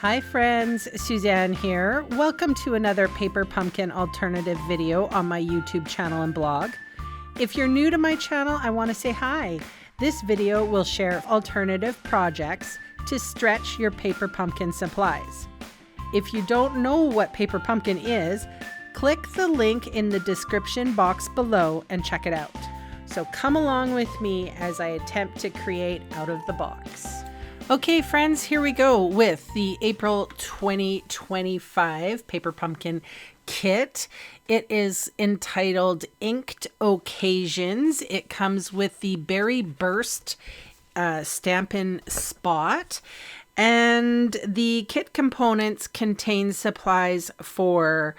Hi friends, Suzanne here. Welcome to another paper pumpkin alternative video on my YouTube channel and blog. If you're new to my channel, I want to say hi. This video will share alternative projects to stretch your paper pumpkin supplies. If you don't know what paper pumpkin is, click the link in the description box below and check it out. So come along with me as I attempt to create out of the box. Okay friends, here we go with the April 2025 Paper Pumpkin Kit. It is entitled Inked Occasions. It comes with the Berry Burst Stampin' Spot. And the kit components contain supplies for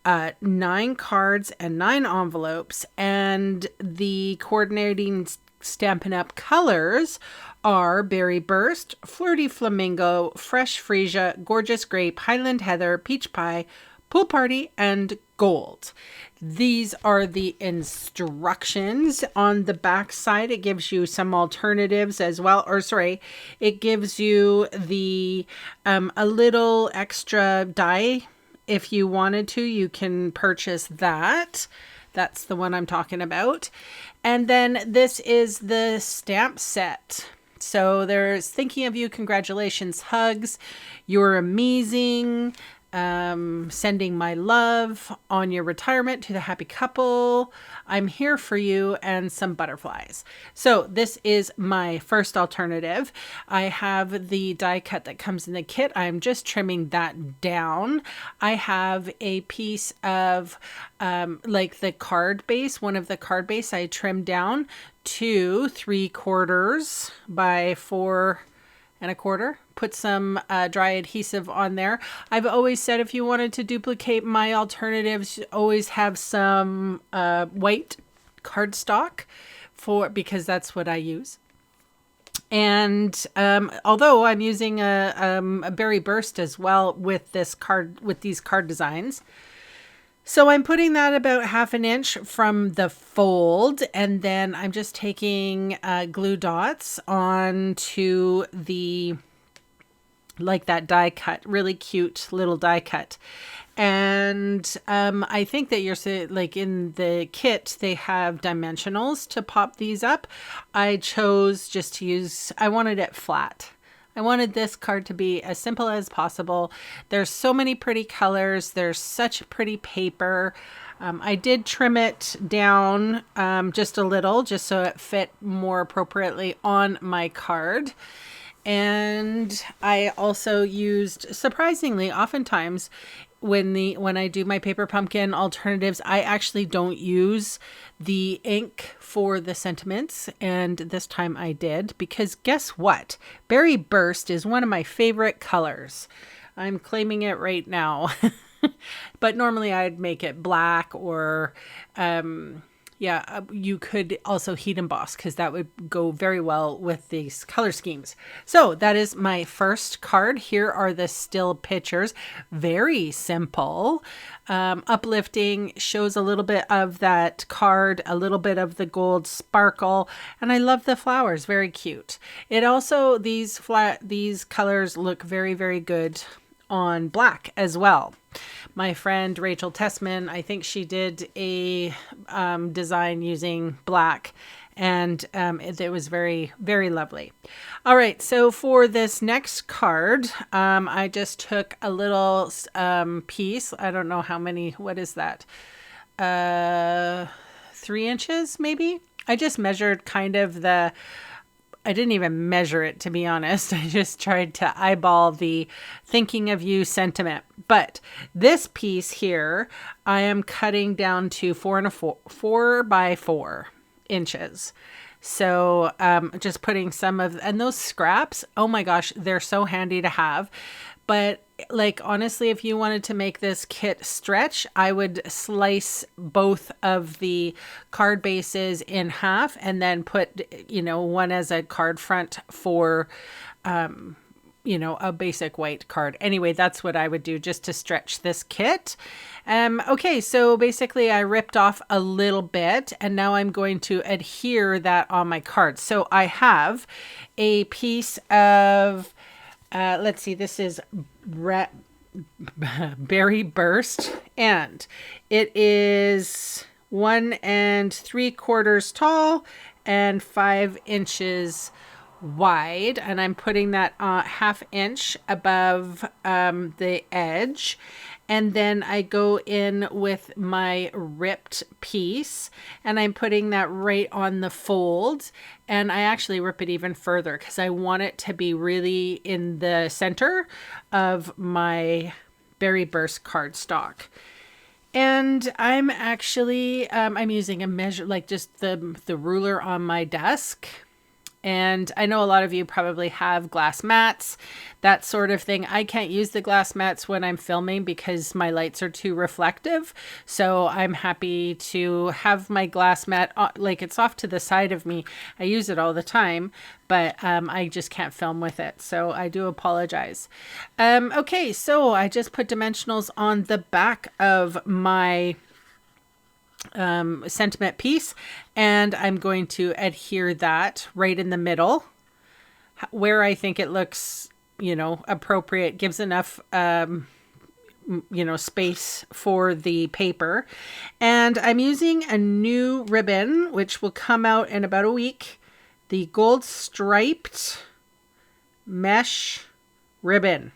9 cards and 9 envelopes. And the coordinating Stampin' Up! Colors are Berry Burst, Flirty Flamingo, Fresh Freesia, Gorgeous Grape, Highland Heather, Peach Pie, Pool Party, and Gold. These are the instructions. On the back side, it gives you some alternatives as well. Or sorry, it gives you the a little extra die. If you wanted to, you can purchase that. That's the one I'm talking about. And then this is the stamp set. So there's thinking of you, congratulations, hugs, you're amazing, sending my love on your retirement to the happy couple, I'm here for you, and some butterflies. So this is my first alternative. I have the die cut that comes in the kit. I'm just trimming that down. I have a piece of like the card base, one of the card base I trimmed down to 3/4 by 4 1/4. Put some dry adhesive on there. I've always said if you wanted to duplicate my alternatives, always have some white cardstock because that's what I use. And although I'm using a Berry Burst as well with these card designs. So I'm putting that about 1/2 inch from the fold, and then I'm just taking glue dots onto the, like that die cut, really cute little die cut. And I think that you're like in the kit, they have dimensionals to pop these up. I chose just to use, I wanted it flat. I wanted this card to be as simple as possible. There's so many pretty colors. There's such pretty paper. I did trim it down just a little, just so it fit more appropriately on my card. And I also used, surprisingly, oftentimes when I do my paper pumpkin alternatives, I actually don't use the ink for the sentiments, and this time I did, because guess what? Berry Burst is one of my favorite colors. I'm claiming it right now. But normally I'd make it black, or you could also heat emboss, because that would go very well with these color schemes. So that is my first card. Here are the still pictures. Very simple. Uplifting, shows a little bit of that card, a little bit of the gold sparkle, and I love the flowers. Very cute. It also, these colors look very, very good on black as well. My friend Rachel Tessman, I think she did a design using black, and it was very, very lovely. All right, so for this next card, I just took a little piece. I don't know how many, what is that? 3 inches maybe? I just measured kind of I didn't even measure it, to be honest. I just tried to eyeball the thinking of you sentiment. But this piece here, I am cutting down to 4 by 4 inches. So just putting some of, and those scraps, oh my gosh, they're so handy to have. But like, honestly, if you wanted to make this kit stretch, I would slice both of the card bases in half and then put, one as a card front for, a basic white card. Anyway, that's what I would do just to stretch this kit. Okay, so basically I ripped off a little bit, and now I'm going to adhere that on my card. So I have a piece of let's see, this is Berry Burst, and it is 1 3/4 tall and 5 inches wide, and I'm putting that 1/2 inch above the edge. And then I go in with my ripped piece and I'm putting that right on the fold, and I actually rip it even further because I want it to be really in the center of my Berry Burst cardstock. And I'm actually, I'm using a measure, like just the ruler on my desk. And I know a lot of you probably have glass mats, that sort of thing. I can't use the glass mats when I'm filming because my lights are too reflective. So I'm happy to have my glass mat, like it's off to the side of me. I use it all the time, but I just can't film with it. So I do apologize. Okay, so I just put dimensionals on the back of my sentiment piece, and I'm going to adhere that right in the middle where I think it looks, you know, appropriate, gives enough you know, space for the paper. And I'm using a new ribbon which will come out in about a week, the gold striped mesh ribbon.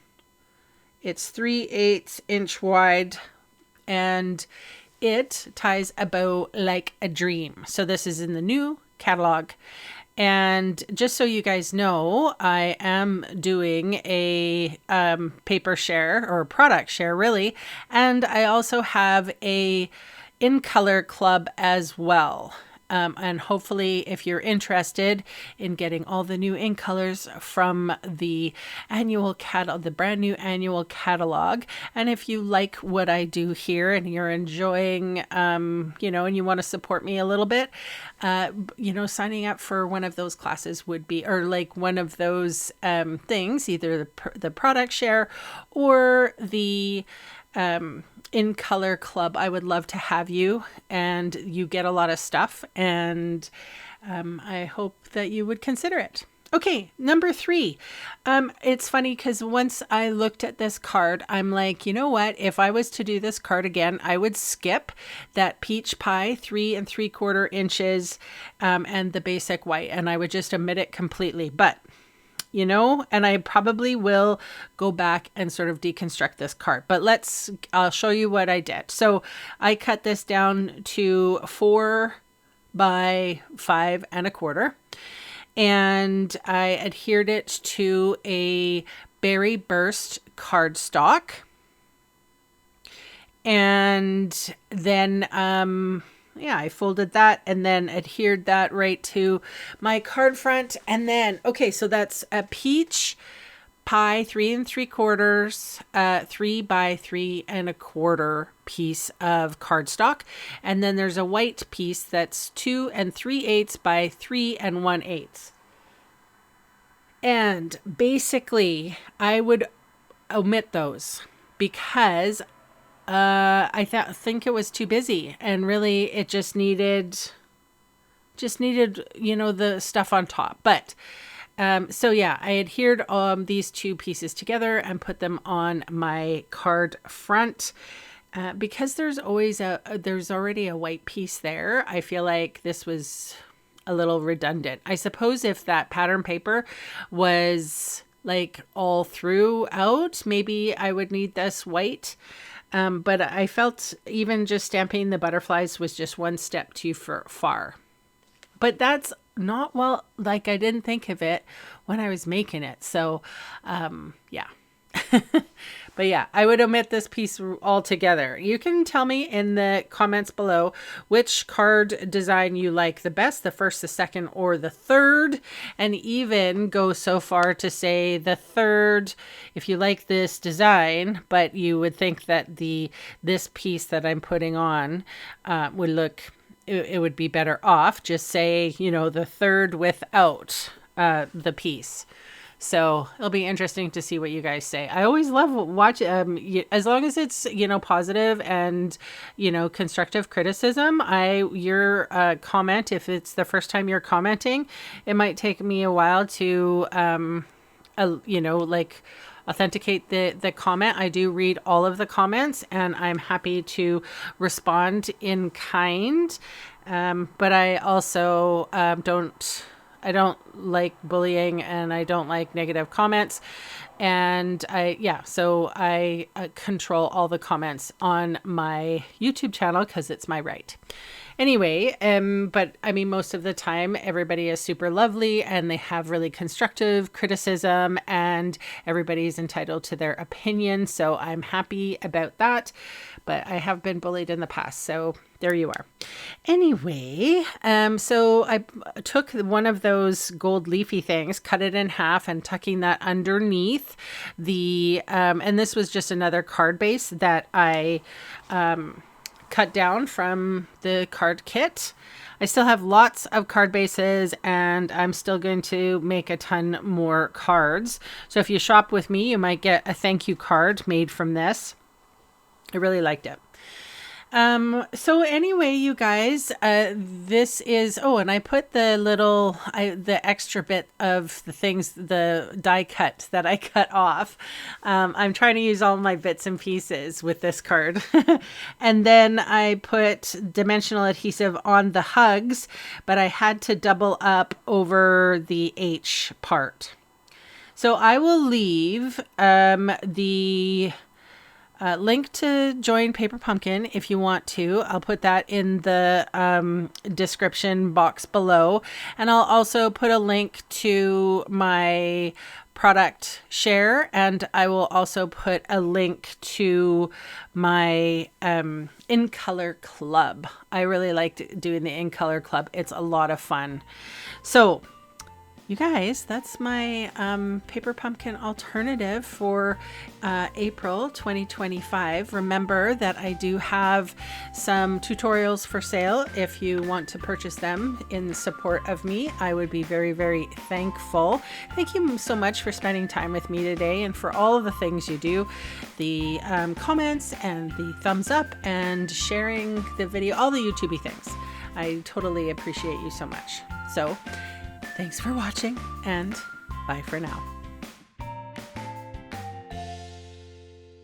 It's 3/8 inch wide, and it ties a bow like a dream. So this is in the new catalog. And just so you guys know, I am doing a paper share, or product share really. And I also have a in color club as well. And hopefully if you're interested in getting all the new ink colors from the annual the brand new annual catalog, and if you like what I do here and you're enjoying, you know, and you want to support me a little bit, you know, signing up for one of those classes would be, or like one of those things, either the product share or the in color club. I would love to have you, and you get a lot of stuff, and I hope that you would consider it. Okay, number 3. It's funny because once I looked at this card, I'm like, you know what? If I was to do this card again, I would skip that peach pie 3 3/4 inches and the basic white, and I would just omit it completely. But you know, and I probably will go back and sort of deconstruct this card, but I'll show you what I did. So I cut this down to 4 by 5 1/4, and I adhered it to a Berry Burst cardstock. And then, yeah, I folded that and then adhered that right to my card front. And then, okay, so that's a peach pie 3 3/4, 3 by 3 1/4 piece of cardstock. And then there's a white piece that's 2 3/8 by 3 1/8. And basically I would omit those because I think it was too busy, and really it just needed, you know, the stuff on top. But so yeah, I adhered these two pieces together and put them on my card front. Because there's already a white piece there, I feel like this was a little redundant. I suppose if that pattern paper was like all throughout, maybe I would need this white. But I felt even just stamping the butterflies was just one step too far. But that's not, well, like I didn't think of it when I was making it. So, yeah. But yeah, I would omit this piece altogether. You can tell me in the comments below which card design you like the best, the first, the second, or the third, and even go so far to say the third, if you like this design, but you would think that this piece that I'm putting on would look, it would be better off, just say, you know, the third without the piece. So it'll be interesting to see what you guys say. I always love watching, as long as it's, you know, positive and, you know, constructive criticism. Your comment, if it's the first time you're commenting, it might take me a while to you know, like authenticate the comment. I do read all of the comments, and I'm happy to respond in kind. But I also I don't like bullying, and I don't like negative comments. And so I control all the comments on my YouTube channel because it's my right. Anyway, but I mean, most of the time, everybody is super lovely and they have really constructive criticism, and everybody's entitled to their opinion. So I'm happy about that. But I have been bullied in the past. So there you are. Anyway, so I took one of those gold leafy things, cut it in half, and tucking that underneath the, and this was just another card base that I, cut down from the card kit. I still have lots of card bases, and I'm still going to make a ton more cards. So if you shop with me, you might get a thank you card made from this. I really liked it. So anyway, you guys, this is, and I put the the extra bit of the things, the die cut that I cut off. I'm trying to use all my bits and pieces with this card. And then I put dimensional adhesive on the hugs, but I had to double up over the H part. So I will leave, the link to join Paper Pumpkin if you want to. I'll put that in the description box below. And I'll also put a link to my product share, and I will also put a link to my In Color Club. I really liked doing the In Color Club. It's a lot of fun. So you guys, that's my Paper Pumpkin alternative for April 2025. Remember that I do have some tutorials for sale. If you want to purchase them in support of me, I would be very, very thankful. Thank you so much for spending time with me today, and for all of the things you do, the comments and the thumbs up and sharing the video, all the YouTubey things. I totally appreciate you so much. So thanks for watching, and bye for now.